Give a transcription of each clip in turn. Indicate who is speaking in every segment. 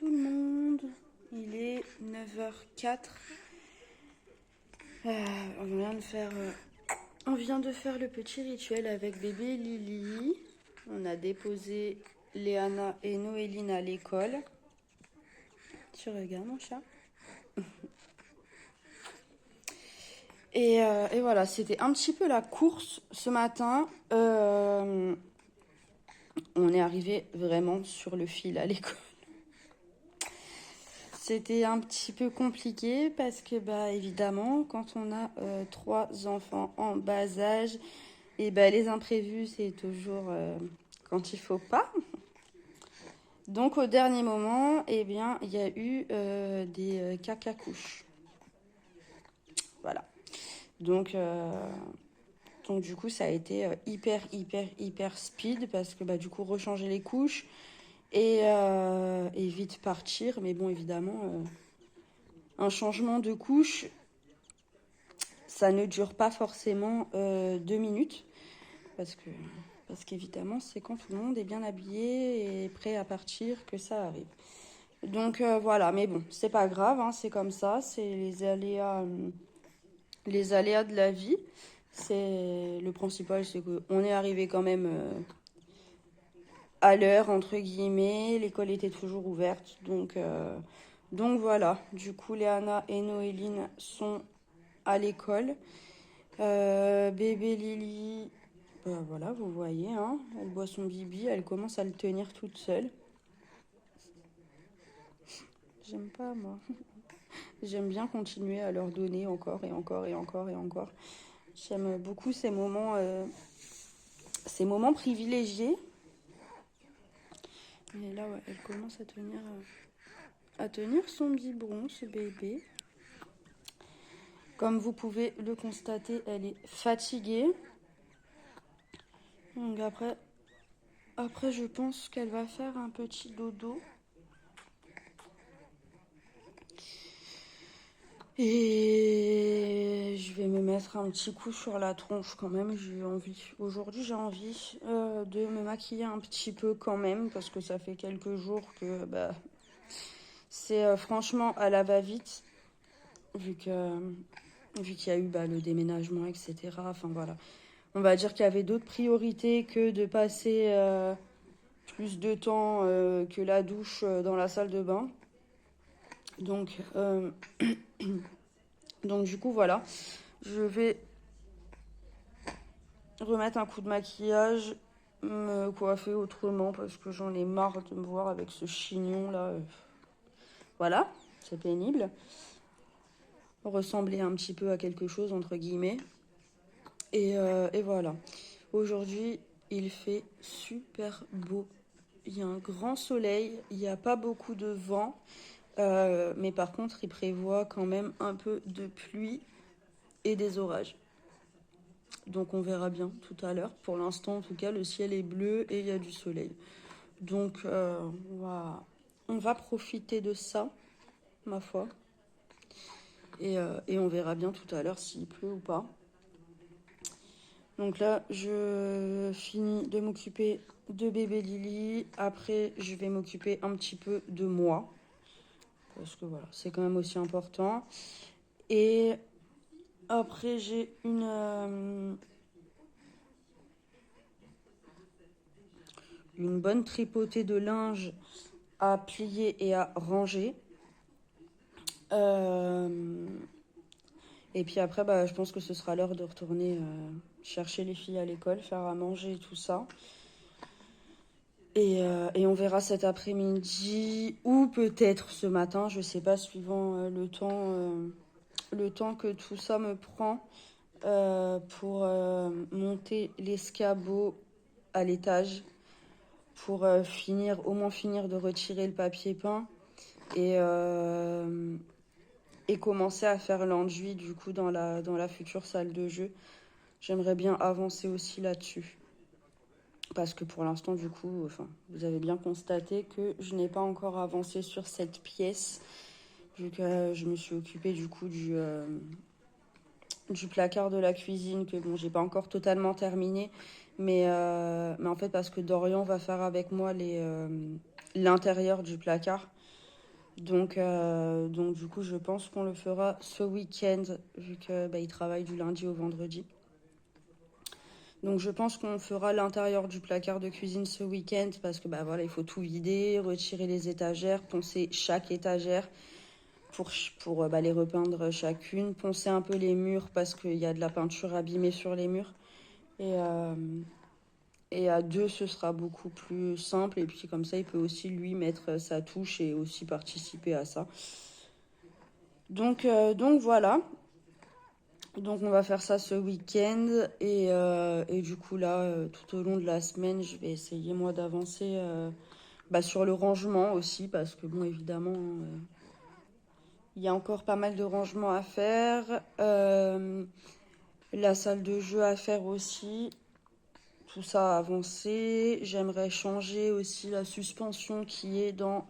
Speaker 1: tout le monde. Il est 9h04. On vient de faire le petit rituel avec bébé Lily. On a déposé Léana et Noéline à l'école. Tu regardes mon chat? Et voilà, c'était un petit peu la course ce matin. On est arrivé vraiment sur le fil à l'école. C'était un petit peu compliqué parce que, évidemment, quand on a 3 enfants en bas âge, et les imprévus, c'est toujours quand il faut pas. Donc, au dernier moment, il y a eu des caca couches. Voilà. Donc, du coup, ça a été hyper speed parce que, du coup, rechanger les couches et vite partir. Mais bon, évidemment, un changement de couche, ça ne dure pas forcément 2 minutes. Parce qu'évidemment, c'est quand tout le monde est bien habillé et prêt à partir que ça arrive. Donc voilà, mais bon, c'est pas grave, hein, c'est comme ça, c'est les aléas de la vie. Le principal, c'est qu'on est arrivé quand même à l'heure, entre guillemets. L'école était toujours ouverte, donc voilà. Du coup, Léana et Noéline sont à l'école. Bébé Lily, voilà, vous voyez, hein, elle boit son bibi, elle commence à le tenir toute seule. J'aime pas, moi. J'aime bien continuer à leur donner encore et encore et encore et encore. J'aime beaucoup ces moments privilégiés. Et là, ouais, elle commence à tenir son biberon, ce bébé. Comme vous pouvez le constater, elle est fatiguée. Donc après, je pense qu'elle va faire un petit dodo. Et je vais me mettre un petit coup sur la tronche quand même, j'ai envie. Aujourd'hui, j'ai envie de me maquiller un petit peu quand même, parce que ça fait quelques jours que c'est franchement à la va-vite, vu qu'il y a eu le déménagement, etc. Enfin voilà. On va dire qu'il y avait d'autres priorités que de passer plus de temps que la douche dans la salle de bain. Donc, du coup, voilà. Je vais remettre un coup de maquillage, me coiffer autrement parce que j'en ai marre de me voir avec ce chignon là. Voilà, c'est pénible. Ressembler un petit peu à quelque chose, entre guillemets. Et voilà. Aujourd'hui, il fait super beau. Il y a un grand soleil, il n'y a pas beaucoup de vent. Mais par contre, il prévoit quand même un peu de pluie et des orages. Donc on verra bien tout à l'heure. Pour l'instant, en tout cas, le ciel est bleu et il y a du soleil. Donc on va profiter de ça, ma foi. Et on verra bien tout à l'heure s'il pleut ou pas. Donc là, je finis de m'occuper de bébé Lily. Après, je vais m'occuper un petit peu de moi. Parce que voilà, c'est quand même aussi important. Et après, j'ai une bonne tripotée de linge à plier et à ranger. Et puis après, je pense que ce sera l'heure de retourner chercher les filles à l'école, faire à manger et tout ça. Et on verra cet après-midi ou peut-être ce matin, je sais pas, suivant le temps que tout ça me prend pour monter l'escabeau à l'étage, pour au moins finir de retirer le papier peint et commencer à faire l'enduit du coup dans la future salle de jeu. J'aimerais bien avancer aussi là-dessus. Parce que pour l'instant, du coup, vous avez bien constaté que je n'ai pas encore avancé sur cette pièce, vu que je me suis occupée du coup du placard de la cuisine, que bon, j'ai pas encore totalement terminé, mais en fait, parce que Dorian va faire avec moi l'intérieur du placard. Donc du coup, je pense qu'on le fera ce week-end, vu que il travaille du lundi au vendredi. Donc je pense qu'on fera l'intérieur du placard de cuisine ce week-end, parce que voilà, il faut tout vider, retirer les étagères, poncer chaque étagère pour les repeindre chacune, poncer un peu les murs parce qu'il y a de la peinture abîmée sur les murs. Et à deux, ce sera beaucoup plus simple. Et puis comme ça, il peut aussi lui mettre sa touche et aussi participer à ça. Donc voilà. Donc on va faire ça ce week-end. Et du coup là, tout au long de la semaine, je vais essayer moi d'avancer sur le rangement aussi. Parce que bon, évidemment, il y a encore pas mal de rangements à faire. La salle de jeu à faire aussi. Tout ça a avancé. J'aimerais changer aussi la suspension qui est dans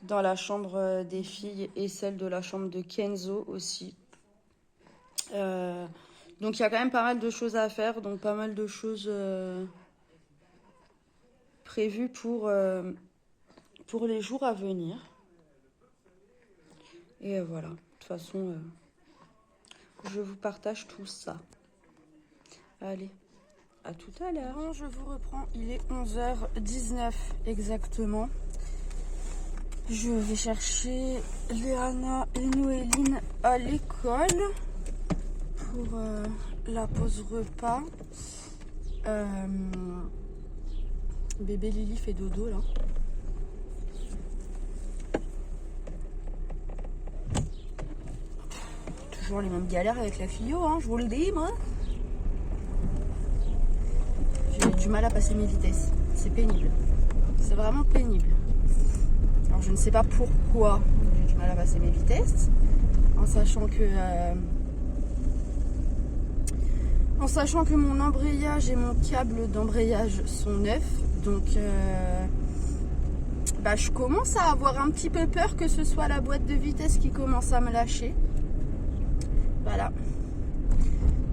Speaker 1: la chambre des filles et celle de la chambre de Kenzo aussi. Donc il y a quand même pas mal de choses à faire, donc pas mal de choses prévues pour les jours à venir. Et voilà, de toute façon, je vous partage tout ça. Allez. À tout à l'heure. Bon, je vous reprends, il est 11h19 exactement. Je vais chercher Léana et Noéline à l'école pour la pause repas. Bébé Lily fait dodo là. Toujours les mêmes galères avec la fillot, hein, je vous le dis moi. J'ai du mal à passer mes vitesses. C'est pénible. C'est vraiment pénible. Alors je ne sais pas pourquoi j'ai du mal à passer mes vitesses. En sachant que mon embrayage et mon câble d'embrayage sont neufs. Donc je commence à avoir un petit peu peur que ce soit la boîte de vitesse qui commence à me lâcher. Voilà.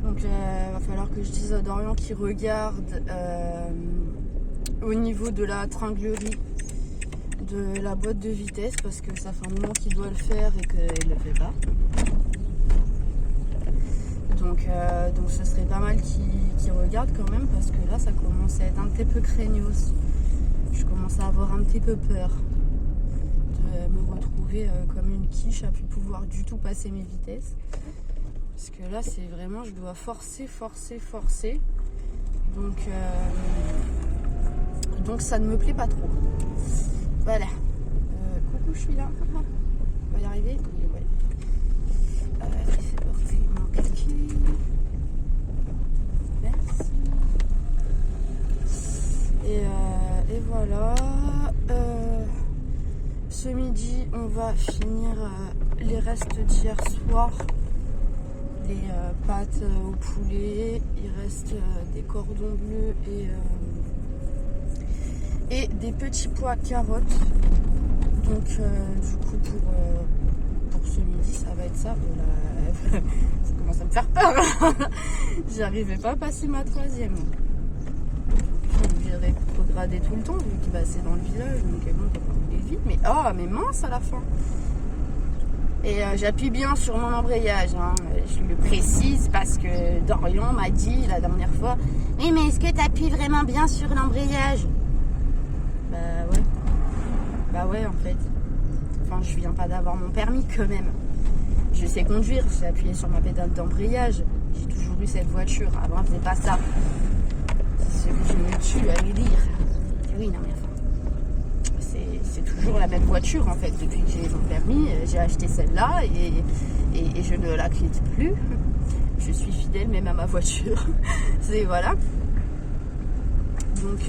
Speaker 1: Donc va falloir que je dise à Dorian qu'il regarde au niveau de la tringlerie de la boîte de vitesse, parce que ça fait un moment qu'il doit le faire et qu'il ne le fait pas. Donc ce serait pas mal qu'il regarde quand même, parce que là ça commence à être un petit peu craignos. Je commence à avoir un petit peu peur de me retrouver comme une quiche à plus pouvoir du tout passer mes vitesses. Parce que là, c'est vraiment, je dois forcer. Donc ça ne me plaît pas trop. Voilà. Coucou, je suis là. On va y arriver. Oui, ouais. Je vais porter mon kaki. Merci. Et voilà. Ce midi, on va finir les restes d'hier soir. Les pâtes au poulet, il reste des cordons bleus et des petits pois carottes. Donc du coup pour ce midi ça va être ça. Ça commence à me faire peur. J'arrivais pas à passer ma troisième. Je vais rétrograder tout le temps vu que c'est dans le village, donc bon, on va pas rouler vite. Mais mince à la fin. Et j'appuie bien sur mon embrayage, hein. Je le précise parce que Dorian m'a dit la dernière fois: oui, mais est-ce que tu appuies vraiment bien sur l'embrayage? Bah ouais en fait. Enfin, je viens pas d'avoir mon permis quand même. Je sais conduire, j'ai appuyé sur ma pédale d'embrayage. J'ai toujours eu cette voiture, avant je faisais pas ça. C'est ce que je me tue à lui dire. Oui, non mais enfin, c'est toujours la même voiture en fait. Depuis que j'ai mon permis, j'ai acheté celle-là et je ne la quitte plus. Je suis fidèle même à ma voiture. C'est voilà. Donc,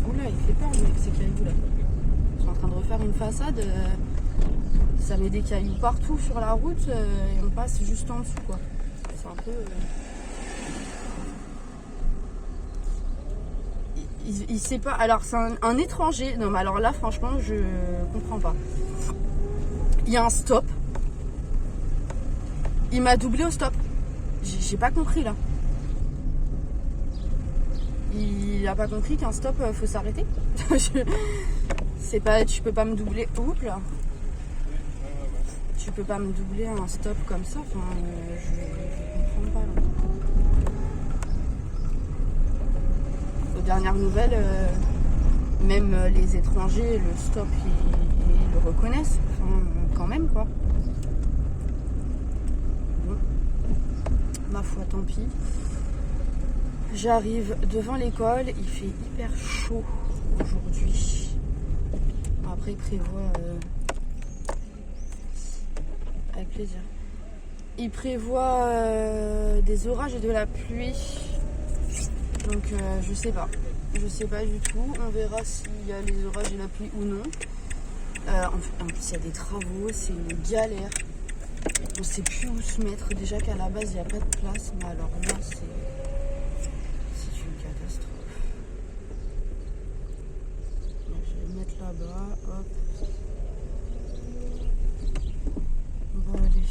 Speaker 1: oula, il fait peur avec ces cailloux là. Je suis en train de refaire une façade. Ça met des cailloux partout sur la route et on passe juste en dessous quoi. C'est un peu. Il sait pas. Alors c'est un étranger. Non mais alors là franchement je comprends pas. Il y a un stop. Il m'a doublé au stop. J'ai pas compris là. Il a pas compris qu'un stop faut s'arrêter. C'est pas, tu peux pas me doubler. Oups là. Tu peux pas me doubler un stop comme ça. Enfin, je comprends pas là. Aux dernières nouvelles, même les étrangers, le stop, ils le reconnaissent. Enfin, quand même quoi. Bon. Ma foi, tant pis. J'arrive devant l'école, il fait hyper chaud aujourd'hui. Après, il prévoit... avec plaisir. Il prévoit des orages et de la pluie. Donc, je sais pas. Je sais pas du tout. On verra s'il y a les orages et la pluie ou non. En plus, il y a des travaux, c'est une galère. On sait plus où se mettre. Déjà qu'à la base, il n'y a pas de place. Mais alors là, c'est une catastrophe. Donc, je vais me mettre là-bas. Hop. Bon, allez.